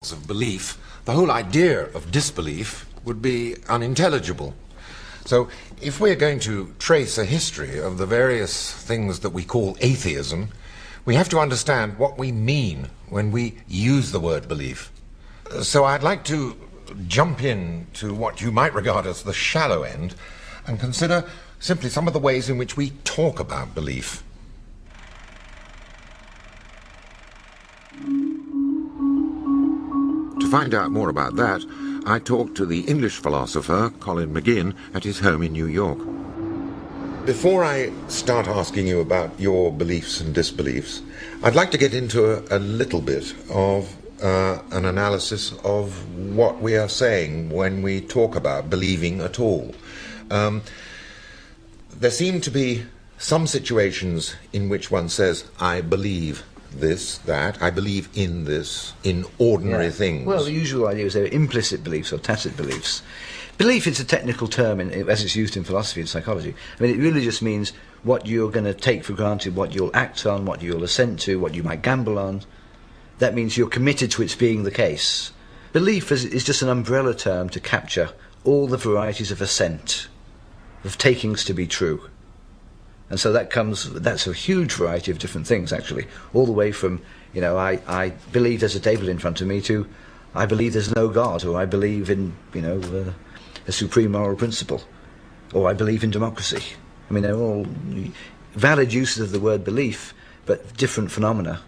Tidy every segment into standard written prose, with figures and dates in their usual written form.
of belief, the whole idea of disbelief would be unintelligible. So if we're going to trace a history of the various things that we call atheism, we have to understand what we mean when we use the word belief. So I'd like to jump in to what you might regard as the shallow end and consider simply some of the ways in which we talk about belief. To find out more about that, I talked to the English philosopher Colin McGinn at his home in New York. Before I start asking you about your beliefs and disbeliefs, I'd like to get into a little bit of an analysis of what we are saying when we talk about believing at all. There seem to be some situations in which one says, I believe this, that, I believe in this, in ordinary things. Well, the usual idea is there are implicit beliefs or tacit beliefs. Belief is a technical term as it's used in philosophy and psychology. I mean, it really just means what you're going to take for granted, what you'll act on, what you'll assent to, what you might gamble on. That means you're committed to its being the case. Belief is just an umbrella term to capture all the varieties of assent, of takings to be true. And so that's a huge variety of different things, actually, all the way from, I believe there's a table in front of me to I believe there's no God, or I believe in, a supreme moral principle, or I believe in democracy. I mean, they're all valid uses of the word belief, but different phenomena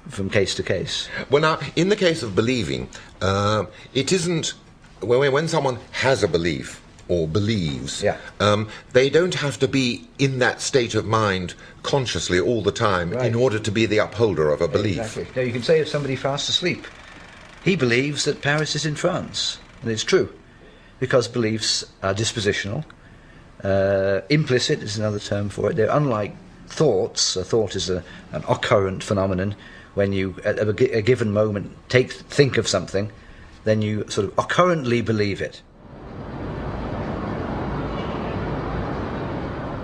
from case to case. Well, now, in the case of believing, it isn't, when someone has a belief, or believes, they don't have to be in that state of mind consciously all the time in order to be the upholder of a belief. Exactly. Now, you can say if somebody fast asleep, he believes that Paris is in France, and it's true, because beliefs are dispositional. Implicit is another term for it. They're unlike thoughts. A thought is an occurrent phenomenon. When you, at a given moment, think of something, then you sort of occurrently believe it.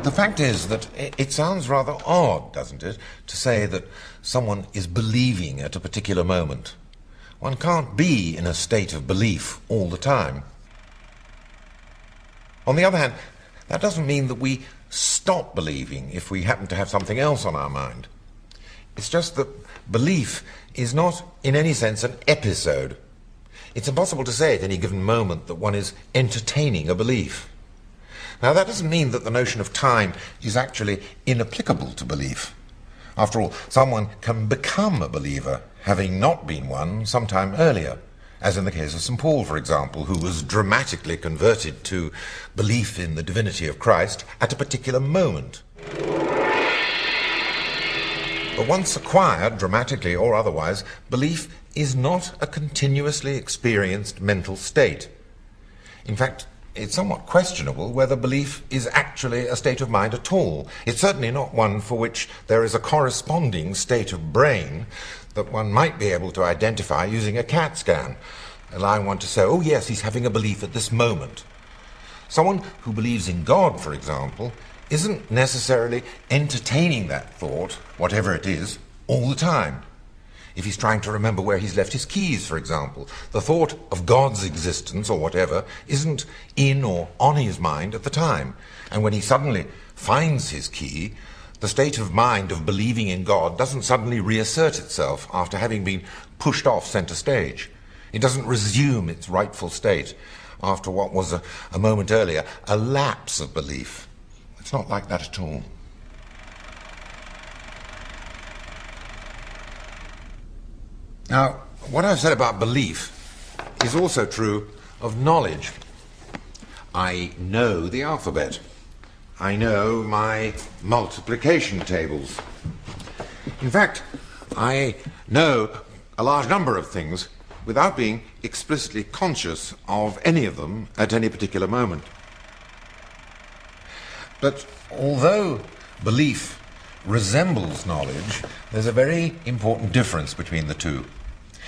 The fact is that it sounds rather odd, doesn't it, to say that someone is believing at a particular moment. One can't be in a state of belief all the time. On the other hand, that doesn't mean that we stop believing if we happen to have something else on our mind. It's just that belief is not, in any sense, an episode. It's impossible to say at any given moment that one is entertaining a belief. Now, that doesn't mean that the notion of time is actually inapplicable to belief. After all, someone can become a believer, having not been one sometime earlier, as in the case of St. Paul, for example, who was dramatically converted to belief in the divinity of Christ at a particular moment. But once acquired, dramatically or otherwise, belief is not a continuously experienced mental state. In fact, it's somewhat questionable whether belief is actually a state of mind at all. It's certainly not one for which there is a corresponding state of brain that one might be able to identify using a CAT scan, allowing one to say, oh yes, he's having a belief at this moment. Someone who believes in God, for example, isn't necessarily entertaining that thought, whatever it is, all the time. If he's trying to remember where he's left his keys, for example, the thought of God's existence or whatever isn't in or on his mind at the time. And when he suddenly finds his key, the state of mind of believing in God doesn't suddenly reassert itself after having been pushed off center stage. It doesn't resume its rightful state after what was a moment earlier a lapse of belief. It's not like that at all. Now, what I've said about belief is also true of knowledge. I know the alphabet. I know my multiplication tables. In fact, I know a large number of things without being explicitly conscious of any of them at any particular moment. But although belief resembles knowledge, there's a very important difference between the two.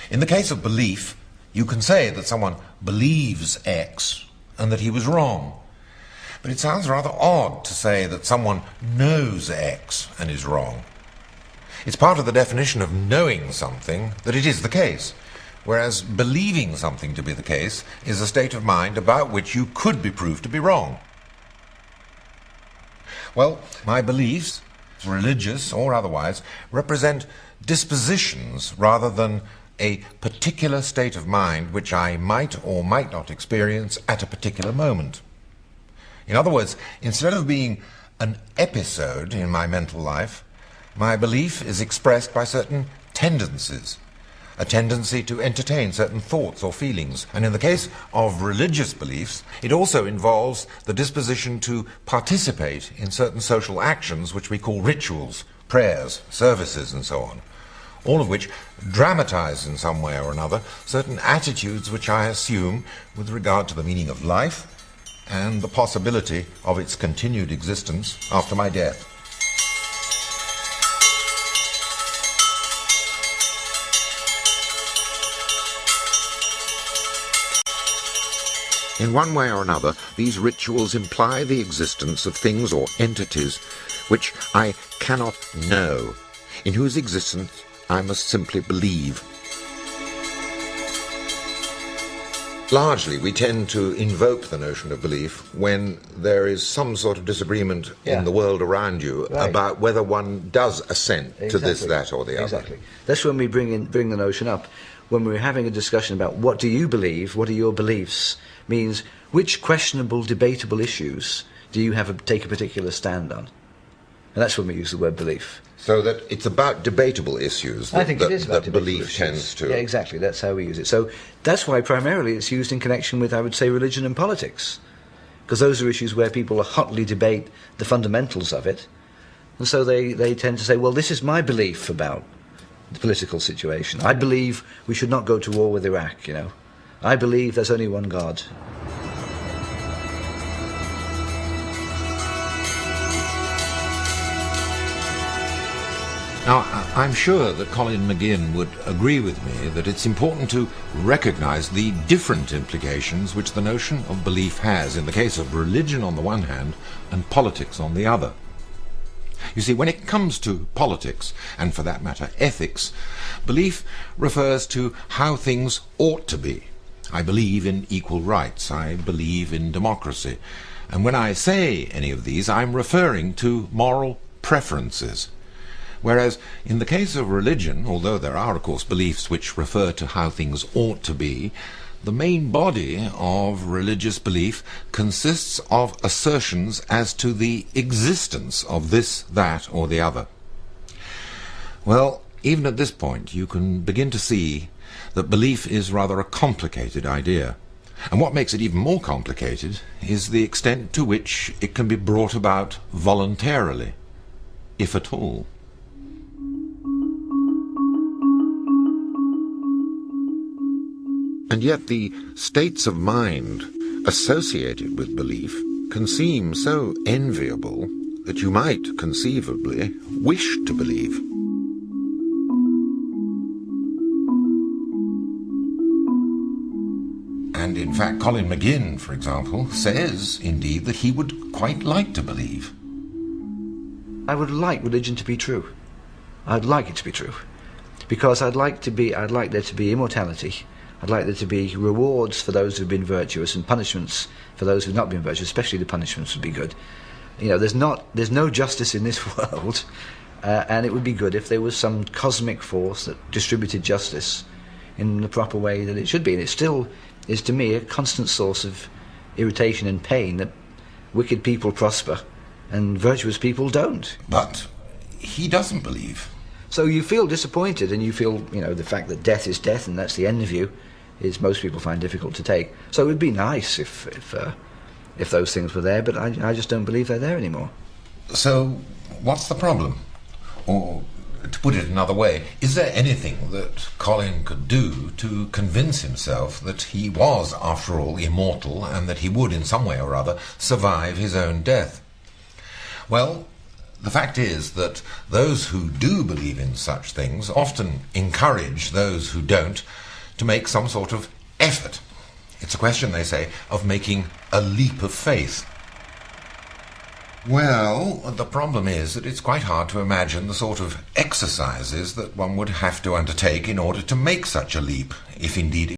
In the case of belief, you can say that someone believes X and that he was wrong. But it sounds rather odd to say that someone knows X and is wrong. It's part of the definition of knowing something that it is the case. whereas believing something to be the case is a state of mind about which you could be proved to be wrong. Well, my beliefs, religious or otherwise, represent dispositions rather than a particular state of mind which I might or might not experience at a particular moment. In other words, instead of being an episode in my mental life, my belief is expressed by certain tendencies, a tendency to entertain certain thoughts or feelings. And in the case of religious beliefs, it also involves the disposition to participate in certain social actions which we call rituals, prayers, services, and so on, all of which dramatize in some way or another certain attitudes which I assume with regard to the meaning of life and the possibility of its continued existence after my death. In one way or another, these rituals imply the existence of things or entities which I cannot know, in whose existence I must simply believe. Largely, we tend to invoke the notion of belief when there is some sort of disagreement in the world around you about whether one does assent to this, that, or the other. Exactly. That's when we bring the notion up. When we're having a discussion about what do you believe, what are your beliefs, means which questionable, debatable issues do you take a particular stand on? And that's when we use the word belief. So that it's about debatable issues that, I think it is about belief issues. tends to... Yeah, exactly. That's how we use it. So that's why primarily it's used in connection with, I would say, religion and politics. Because those are issues where people hotly debate the fundamentals of it. And so they tend to say, well, this is my belief about the political situation. I believe we should not go to war with Iraq, you know. I believe there's only one God. Now, I'm sure that Colin McGinn would agree with me that it's important to recognize the different implications which the notion of belief has in the case of religion on the one hand and politics on the other. You see, when it comes to politics, and for that matter ethics, belief refers to how things ought to be. I believe in equal rights, I believe in democracy, and when I say any of these, I'm referring to moral preferences. Whereas in the case of religion, although there are of course beliefs which refer to how things ought to be, the main body of religious belief consists of assertions as to the existence of this, that, or the other. Well, even at this point you can begin to see that belief is rather a complicated idea. And what makes it even more complicated is the extent to which it can be brought about voluntarily, if at all. And yet the states of mind associated with belief can seem so enviable that you might conceivably wish to believe. And in fact, Colin McGinn, for example, says, indeed, that he would quite like to believe. I would like religion to be true. I'd like it to be true. Because I'd like there to be immortality. I'd like there to be rewards for those who've been virtuous and punishments for those who've not been virtuous, especially the punishments would be good. You know, there's no justice in this world, and it would be good if there was some cosmic force that distributed justice in the proper way that it should be. And it still is, to me, a constant source of irritation and pain that wicked people prosper and virtuous people don't. But he doesn't believe. So you feel disappointed, and you feel, you know, the fact that death is death and that's the end of you is most people find difficult to take. So it would be nice if those things were there, but I just don't believe they're there anymore. So what's the problem? Or, to put it another way, is there anything that Colin could do to convince himself that he was, after all, immortal and that he would, in some way or other, survive his own death? Well, the fact is that those who do believe in such things often encourage those who don't to make some sort of effort. It's a question, they say, of making a leap of faith. Well, the problem is that it's quite hard to imagine the sort of exercises that one would have to undertake in order to make such a leap, if indeed